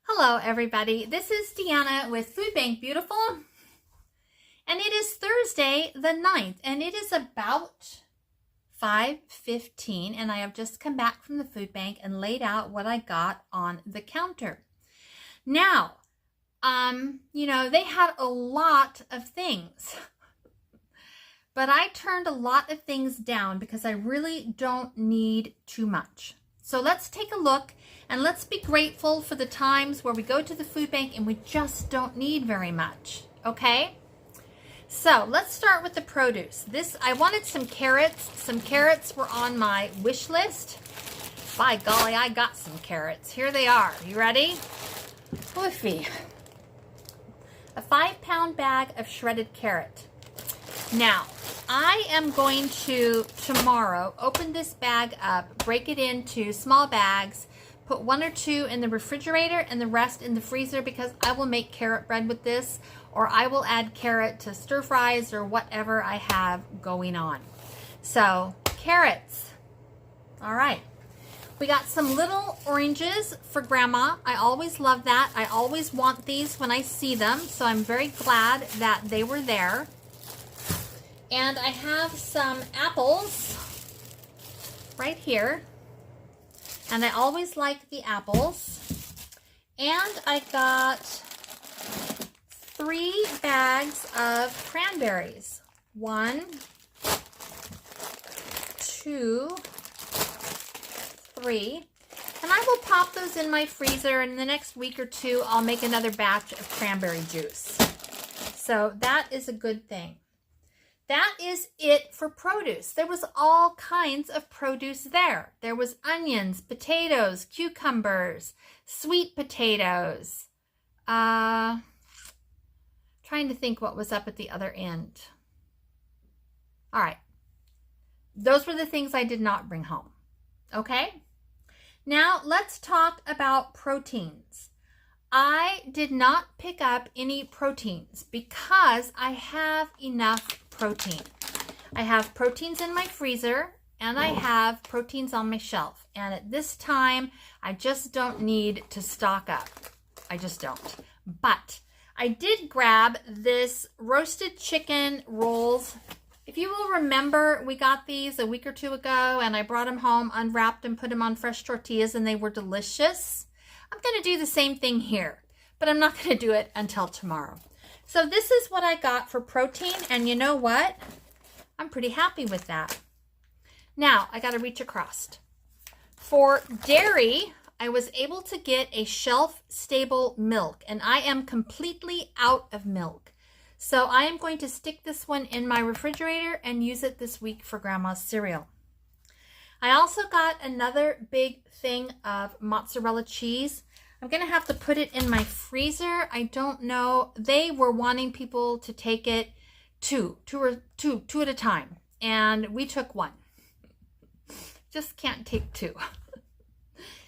Hello everybody, this is Deanna with Food Bank Beautiful, and it is Thursday the 9th, and it is about 5:15, and I have just come back from the food bank and laid out what I got on the counter. Now, they had a lot of things, but I turned a lot of things down because I really don't need too much. So let's take a look and let's be grateful for the times where we go to the food bank and we just don't need very much, okay? So let's start with the produce. I wanted some carrots. Some carrots were on my wish list. By golly, I got some carrots. Here they are. You ready? Woofy. A 5-pound bag of shredded carrot. Now, I am going to, tomorrow, open this bag up, break it into small bags, put 1 or 2 in the refrigerator and the rest in the freezer because I will make carrot bread with this, or I will add carrot to stir fries or whatever I have going on. So, carrots. All right. We got some little oranges for Grandma. I always love that. I always want these when I see them, so I'm very glad that they were there. And I have some apples right here. And I always like the apples. And I got 3 bags of cranberries. 1, 2, 3. And I will pop those in my freezer, and in the next week or 2, I'll make another batch of cranberry juice. So that is a good thing. That is it for produce. There was all kinds of produce there. There was onions, potatoes, cucumbers, sweet potatoes. Trying to think what was up at the other end. All right. Those were the things I did not bring home. Okay? Now let's talk about proteins. I did not pick up any proteins because I have enough protein. I have proteins in my freezer and I have proteins on my shelf. And at this time, I just don't need to stock up. I just don't. But I did grab this roasted chicken rolls. If you will remember, we got these a week or 2 ago and I brought them home, unwrapped and put them on fresh tortillas, and they were delicious. I'm going to do the same thing here, but I'm not going to do it until tomorrow. So this is what I got for protein, and you know what? I'm pretty happy with that. Now, I got to reach across. For dairy, I was able to get a shelf-stable milk, and I am completely out of milk. So I am going to stick this one in my refrigerator and use it this week for Grandma's cereal. I also got another big thing of mozzarella cheese. I'm going to have to put it in my freezer. I don't know. They were wanting people to take it two at a time. And we took 1. Just can't take 2.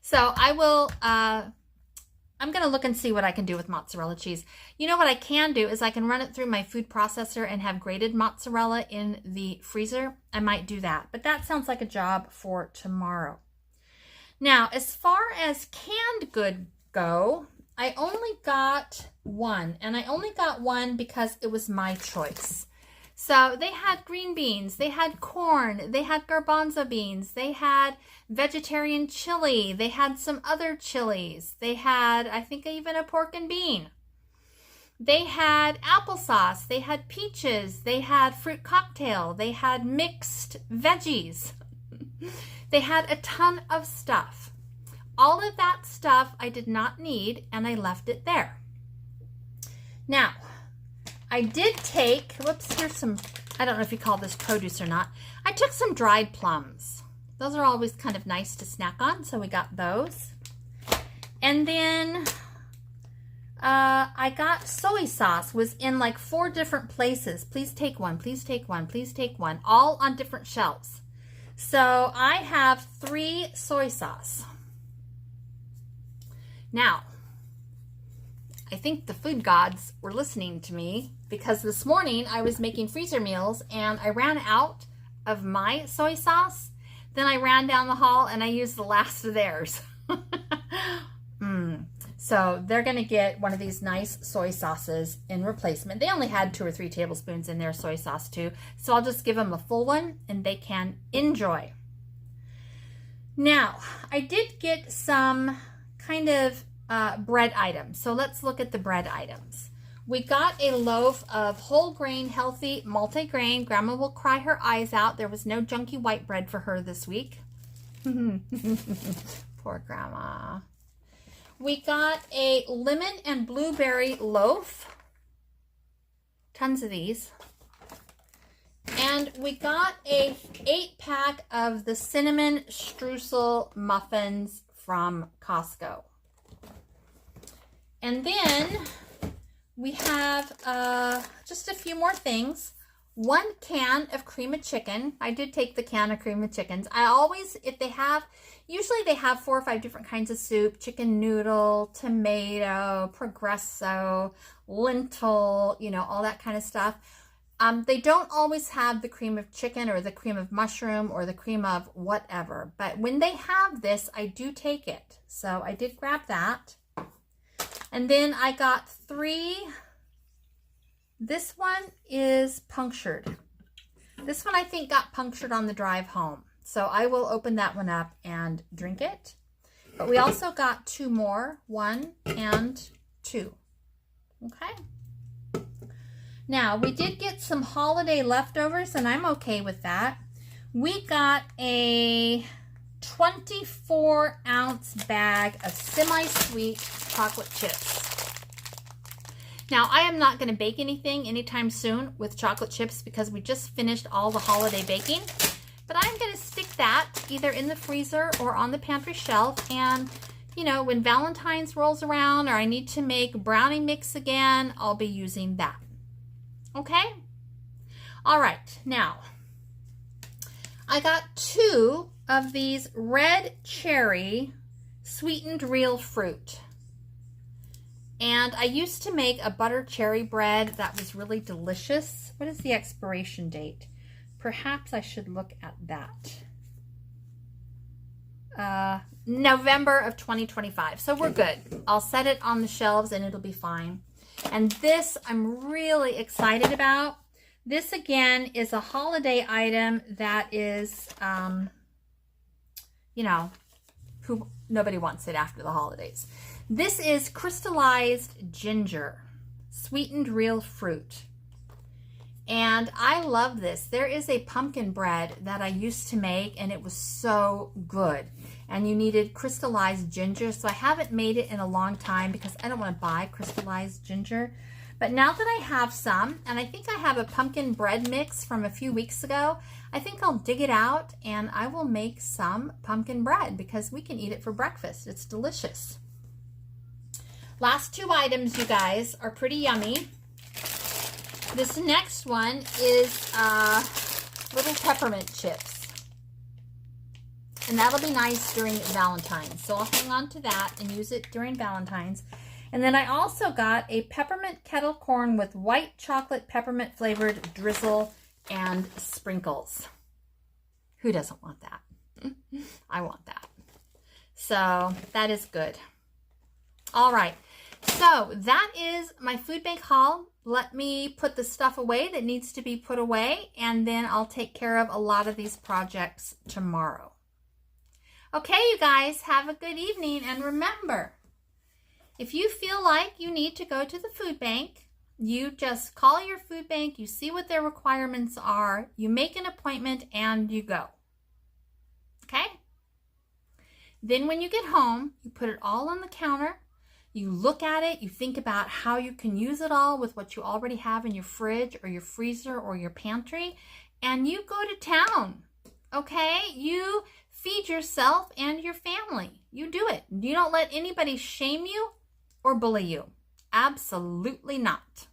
So I will, I'm going to look and see what I can do with mozzarella cheese. You know what I can do is I can run it through my food processor and have grated mozzarella in the freezer. I might do that. But that sounds like a job for tomorrow. Now, as far as canned goods go, I only got 1, and I only got 1 because it was my choice. So they had green beans, they had corn, they had garbanzo beans, they had vegetarian chili, they had some other chilies, they had, I think, even a pork and bean. They had applesauce, they had peaches, they had fruit cocktail, they had mixed veggies. They had a ton of stuff. All of that stuff I did not need, and I left it there. Now, I did take, here's some, I don't know if you call this produce or not. I took some dried plums. Those are always kind of nice to snack on, so we got those. And then I got soy sauce, was in like 4 different places. Please take one, please take one, please take one, all on different shelves. So I have 3 soy sauce. Now, I think the food gods were listening to me because this morning I was making freezer meals and I ran out of my soy sauce. Then I ran down the hall and I used the last of theirs. So they're going to get one of these nice soy sauces in replacement. They only had 2 or 3 tablespoons in their soy sauce too. So I'll just give them a full one and they can enjoy. Now, I did get some kind of bread items. So let's look at the bread items. We got a loaf of whole grain, healthy, multi-grain. Grandma will cry her eyes out. There was no junky white bread for her this week. Poor Grandma. We got a lemon and blueberry loaf. Tons of these. And we got a 8-pack of the cinnamon streusel muffins from Costco. And then we have just a few more things. 1 can of cream of chicken. I did take the can of cream of chickens. I always, usually they have 4 or 5 different kinds of soup. Chicken noodle, tomato, progresso, lentil, you know, all that kind of stuff. They don't always have the cream of chicken or the cream of mushroom or the cream of whatever. But when they have this, I do take it. So I did grab that. And then I got 3. This one is punctured. This one I think got punctured on the drive home. So I will open that one up and drink it. But we also got 2 more, 1 and 2. Okay. Now, we did get some holiday leftovers, and I'm okay with that. We got a 24-ounce bag of semi-sweet chocolate chips. Now, I am not going to bake anything anytime soon with chocolate chips because we just finished all the holiday baking. But I'm going to stick that either in the freezer or on the pantry shelf. And, you know, when Valentine's rolls around or I need to make brownie mix again, I'll be using that. Okay? All right. Now, I got 2 of these red cherry sweetened real fruit. And I used to make a butter cherry bread that was really delicious. What is the expiration date? Perhaps I should look at that. November of 2025. So we're good. I'll set it on the shelves and it'll be fine. And this I'm really excited about. This again is a holiday item that is, you know, nobody wants it after the holidays. This is crystallized ginger, sweetened real fruit. And I love this. There is a pumpkin bread that I used to make and it was so good. And you needed crystallized ginger. So I haven't made it in a long time because I don't want to buy crystallized ginger. But now that I have some, and I think I have a pumpkin bread mix from a few weeks ago, I think I'll dig it out and I will make some pumpkin bread because we can eat it for breakfast. It's delicious. Last 2 items, you guys, are pretty yummy. This next one is little peppermint chips. And that'll be nice during Valentine's. So I'll hang on to that and use it during Valentine's. And then I also got a peppermint kettle corn with white chocolate peppermint flavored drizzle and sprinkles. Who doesn't want that? I want that. So that is good. All right. So that is my food bank haul. Let me put the stuff away that needs to be put away, and then I'll take care of a lot of these projects tomorrow. Okay, you guys, have a good evening, and remember, if you feel like you need to go to the food bank, you just call your food bank, you see what their requirements are, you make an appointment, and you go. Okay? Then when you get home, you put it all on the counter. You look at it, you think about how you can use it all with what you already have in your fridge or your freezer or your pantry, and you go to town, okay? You feed yourself and your family. You do it. You don't let anybody shame you or bully you. Absolutely not.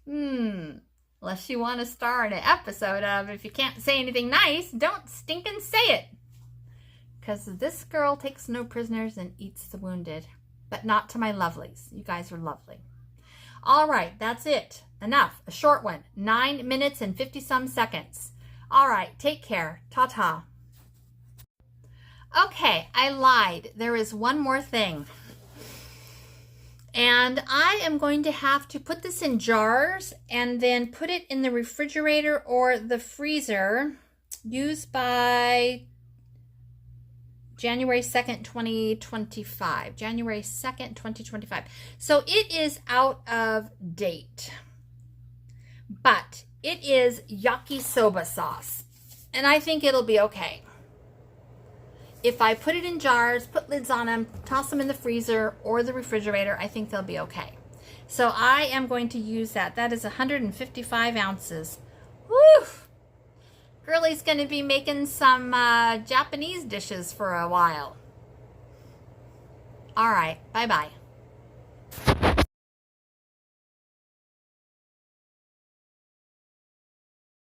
Unless you want to star in an episode of If You Can't Say Anything Nice, Don't Stinkin' Say It. Because this girl takes no prisoners and eats the wounded. But not to my lovelies. You guys are lovely. All right, that's it. Enough. A short one. 9 minutes and 50-some seconds. All right, take care. Ta-ta. Okay, I lied. There is one more thing. And I am going to have to put this in jars and then put it in the refrigerator or the freezer. Used by January 2nd, 2025. January 2nd, 2025. So it is out of date. But it is yakisoba sauce. And I think it'll be okay. If I put it in jars, put lids on them, toss them in the freezer or the refrigerator, I think they'll be okay. So I am going to use that. That is 155 ounces. Woo! Girlie's going to be making some Japanese dishes for a while. All right. Bye-bye.